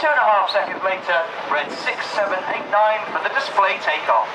2.5 seconds later, red 6789 for the display takeoff.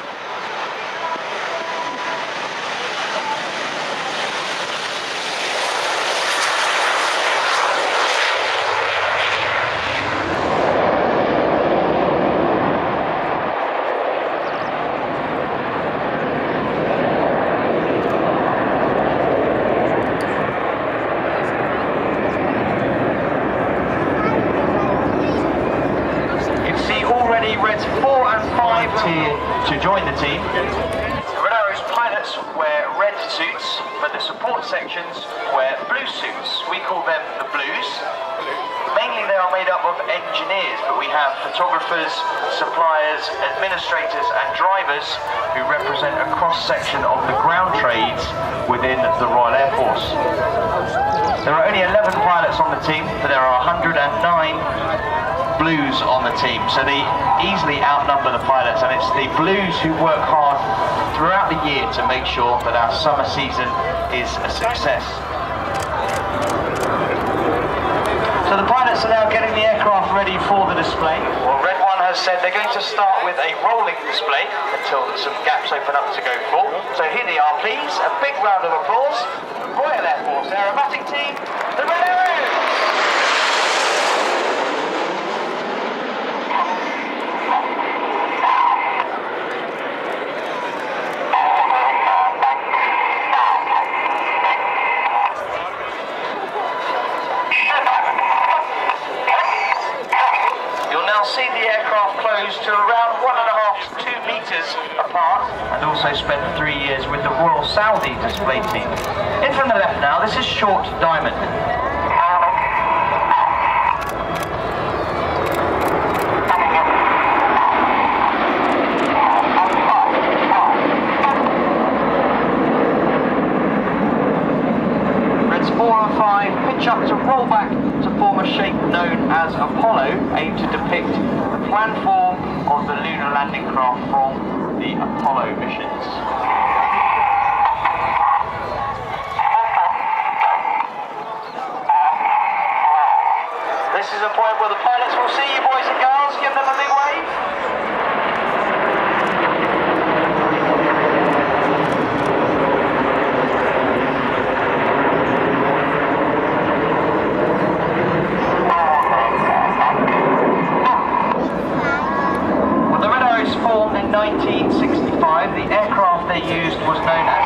To join the team. The Red Arrow's pilots wear red suits, but the support sections wear blue suits. We call them the Blues. Mainly they are made up of engineers, but we have photographers, suppliers, administrators and drivers who represent a cross-section of the ground trades within the Royal Air Force. There are only 11 pilots on the team, but there are 109 Blues on the team, so they easily outnumber the pilots, and it's the Blues who work hard throughout the year to make sure that our summer season is a success. So the pilots are now getting the aircraft ready for the display. Well, Red 1 has said they're going to start with a rolling display until some gaps open up to go full. So here they are, please. A big round of applause. Royal Air Force aerobatic team, the Red Arrows! See the aircraft close to around 1.5 to 2 meters apart, and also spent 3 years with the Royal Saudi display team. In from the left now, this is Short Diamond. Reds 4 and 5 pitch up to rollback to form a shape known as Apollo, aimed to depict the planned form of the lunar landing craft from the Apollo missions. This is a point where the pilots will see you boys and girls. Give them a big wave. In 1965, the aircraft they used was known as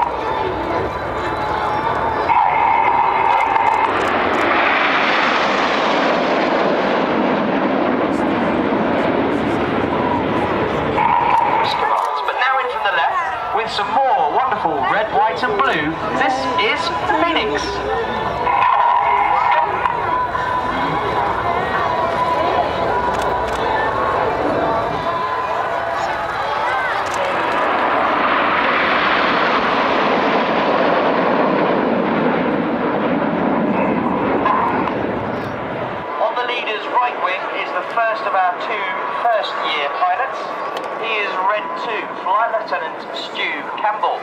but now in from the left with some more wonderful red, white and blue. This is Phoenix. First of our 2 first-year pilots. He is Red 2, Flight Lieutenant Stu Campbell.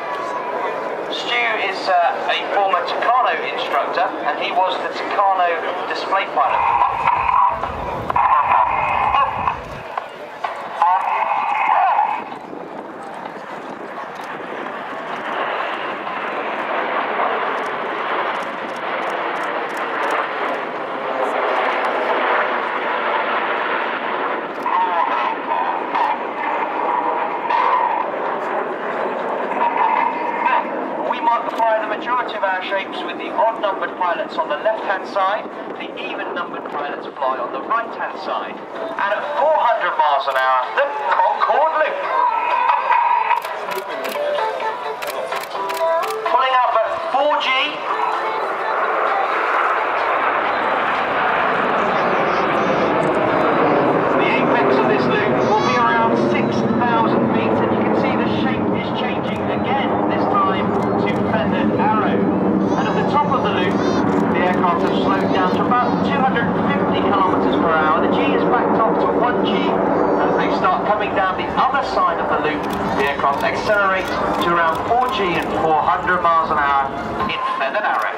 Stu is a former Tucano instructor, and he was the Tucano display pilot. Of our shapes with the odd-numbered pilots on the left-hand side, the even-numbered pilots fly on the right-hand side. And at 400 miles an hour, the Concorde Loop. Pulling up at 4G. The apex of this loop will be around 6,000 feet, and you can see the shape is changing again, this time to feathered arrow. And at the top of the loop, the aircraft has slowed down to about 250 kilometers per hour. The G is backed off to 1G. As they start coming down the other side of the loop, the aircraft accelerates to around 4G and 400 miles an hour in feathered arrow.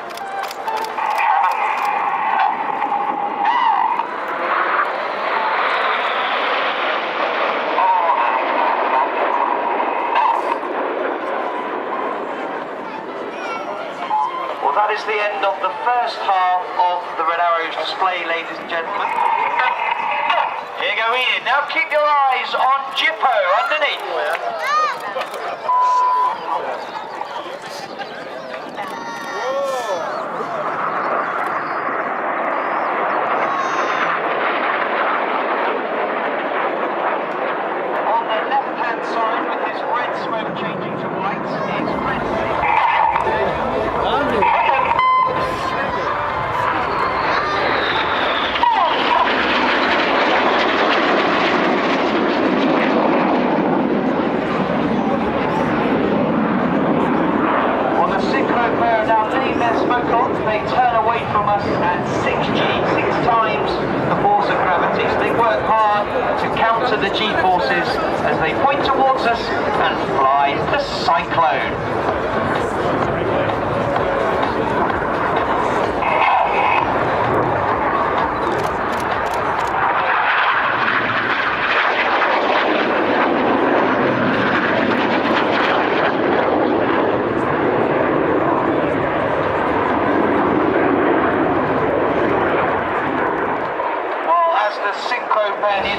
is the end of the first half of the Red Arrows display, ladies and gentlemen. Here go Ian. Now keep your eyes on Gippo underneath. On the left-hand side, with his red smoke changing to white, is red. They turn away from us at 6G, 6 times the force of gravity. So they work hard to counter the G forces as they point towards us and fly the Cyclone.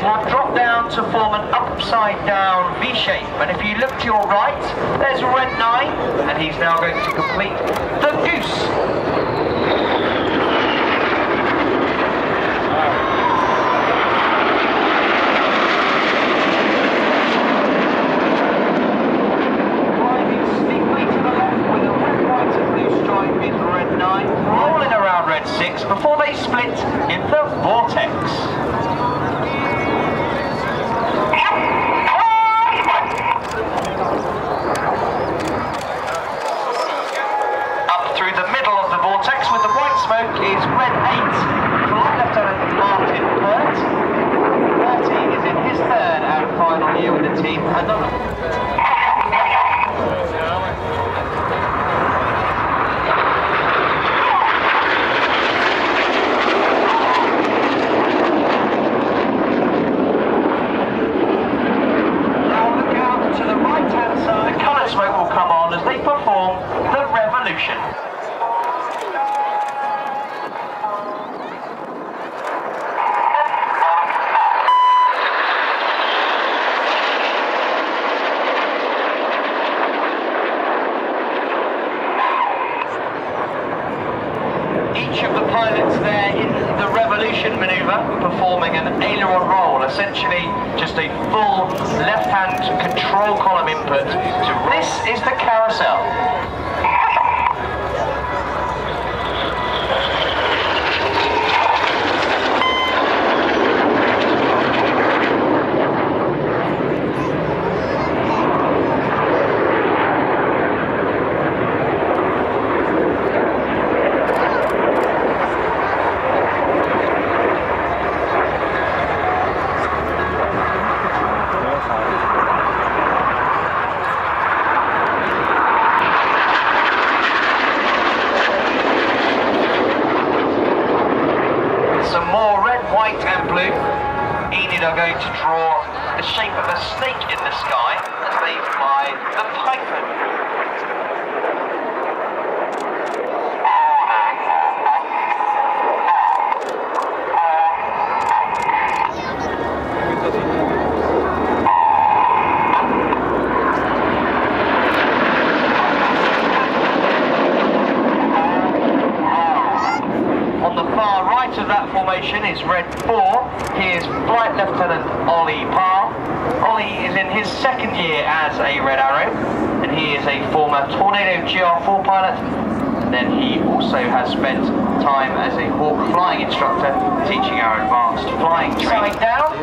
Have dropped down to form an upside down V shape, and if you look to your right, there's red 9, and he's now going to complete the Goose. Driving steeply to the left with a red, white and blue stripe is red 9, rolling around red 6 before they split in the Vortex. With the white smoke is red 8, Flight Lieutenant Martin Burt. Bertie is in his third and final year with the team. Now look out to the right hand side. The coloured smoke will come on as they perform the revolution. Performing an aileron roll, essentially just a full left-hand control column input. This is the carousel. Are going to draw the shape of a snake in the sky as they fly the Python. On the far right of that formation is red 4. Here's Flight Lieutenant Ollie Parr. Ollie is in his second year as a Red Arrow, and he is a former Tornado GR4 pilot. And then he also has spent time as a Hawk flying instructor, teaching our advanced flying training. Down.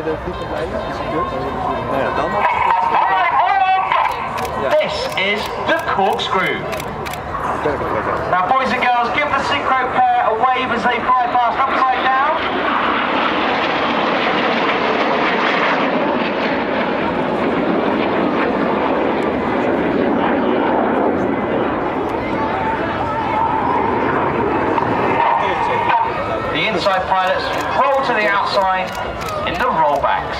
This is the Corkscrew. Now, boys and girls, give the synchro pair a wave as they fly past upside down. The inside pilots roll to the outside in the rollbacks.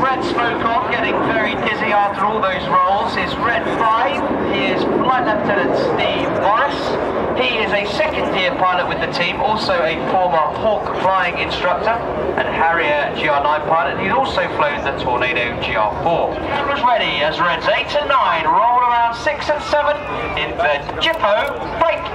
red smoke on, getting very dizzy after all those rolls, is Red 5. He is Flight Lieutenant Steve Morris. He is a second-year pilot with the team, also a former Hawk flying instructor and Harrier GR9 pilot. He's also flown the Tornado GR4. Cameras ready as Reds 8 and 9 roll around 6 and 7 in the Gippo break.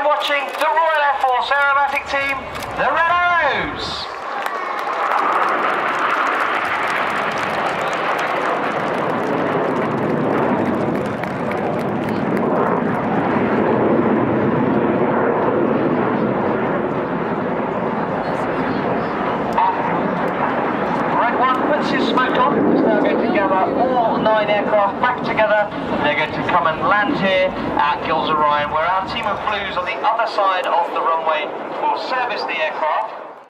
Watching the Royal Air Force aerobatic team, the Red Arrows. Red 1 puts his smoke on. He's now going to gather all 9 aircraft back together. They're going to come and land here at gilze-rijen, where our team of blues on the other side of the runway will service the aircraft.